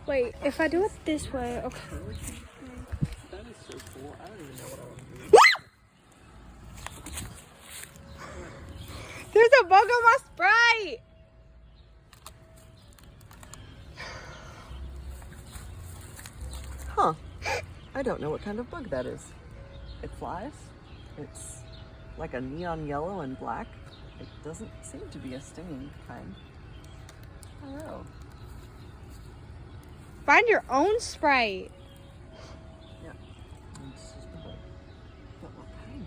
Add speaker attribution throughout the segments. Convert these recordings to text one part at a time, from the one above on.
Speaker 1: Wait, if I do it this way, okay.
Speaker 2: That is so cool. I don't even know what I want to do.
Speaker 1: There's a bug on my Sprite!
Speaker 3: Huh. I don't know what kind of bug that is. It flies. It's like a neon yellow and black. It doesn't seem to be a stinging kind. I don't know.
Speaker 1: Find your own Sprite.
Speaker 3: Yeah. It's just a bug. But what kind?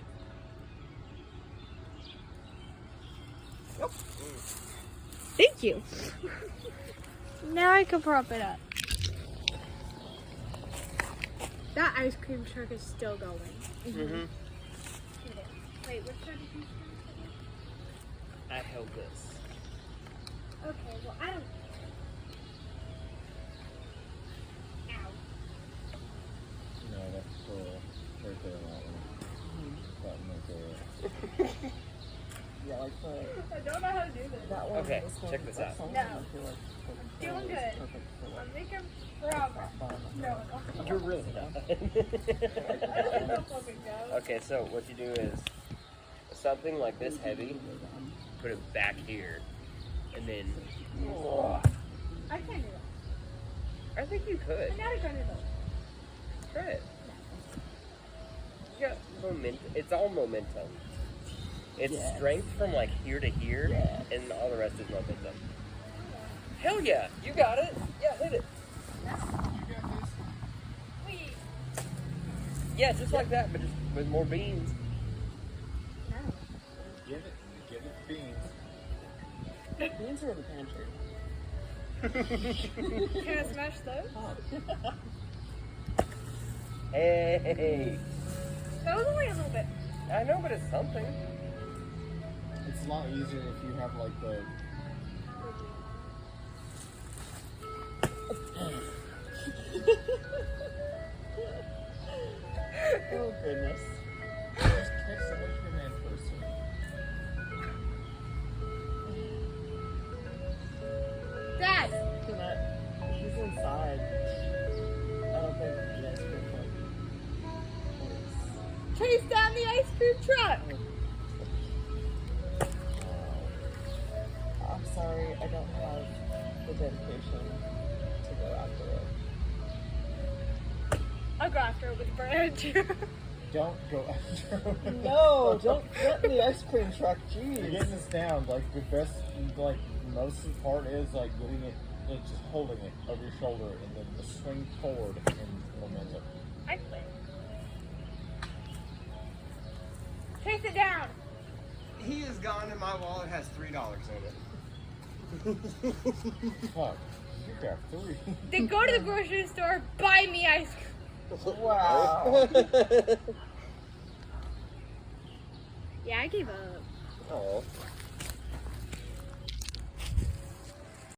Speaker 1: Thank you. Now I can prop it up. That ice cream truck is still going.
Speaker 2: Mm-hmm.
Speaker 1: Wait, which side did you
Speaker 2: I held this.
Speaker 1: Okay, well, I don't. Ow.
Speaker 4: No, that's right there on that one. Button right there.
Speaker 3: Yeah, like the,
Speaker 1: I don't know how to do this.
Speaker 3: that one.
Speaker 2: Okay,
Speaker 3: this one,
Speaker 2: check this
Speaker 3: that
Speaker 2: out.
Speaker 3: one,
Speaker 1: No.
Speaker 3: I feel like
Speaker 1: Doing
Speaker 3: is
Speaker 1: good.
Speaker 3: perfect for
Speaker 1: I'm
Speaker 3: like
Speaker 1: making progress.
Speaker 3: fun.
Speaker 1: No,
Speaker 2: You're really not.
Speaker 1: I don't fucking know.
Speaker 2: Okay, so what you do is something like this heavy, put it back here, and then.
Speaker 1: I can't do that.
Speaker 2: I think you could.
Speaker 1: I'm not a gunner though.
Speaker 2: Try it. You got momentum. It's all momentum. It's
Speaker 3: Yes.
Speaker 2: strength from like here to here, and all the rest is momentum. Hell yeah, you got it. Yeah, hit it.
Speaker 1: Wait.
Speaker 2: Yeah, just like that, but just with more beans.
Speaker 4: Give it beans.
Speaker 3: Beans are in the pantry.
Speaker 1: Can I smash those?
Speaker 2: Hey,
Speaker 1: That was only a little bit.
Speaker 2: I know, but it's something.
Speaker 4: It's a lot easier if you have like the.
Speaker 3: Oh goodness.
Speaker 4: Just catch the ice cream man first.
Speaker 1: Dad!
Speaker 3: She's inside. I don't think the ice cream truck
Speaker 1: Chase down the ice cream truck!
Speaker 3: I'm sorry, I don't have the dedication to go after it.
Speaker 1: I'll go after it with a branch.
Speaker 4: Don't go after him.
Speaker 3: No, don't threaten the ice cream truck,
Speaker 4: You're
Speaker 3: jeez.
Speaker 4: getting this down. Like the best, like most of the part is like getting it, like just holding it over your shoulder, and then the swing forward and momentum.
Speaker 1: I quit. Chase it down!
Speaker 2: He is gone, and my wallet has $3 in it.
Speaker 4: Fuck, you got 3.
Speaker 1: Then go to the grocery store, buy me ice cream.
Speaker 3: Wow.
Speaker 1: Yeah, I gave up.
Speaker 2: Oh.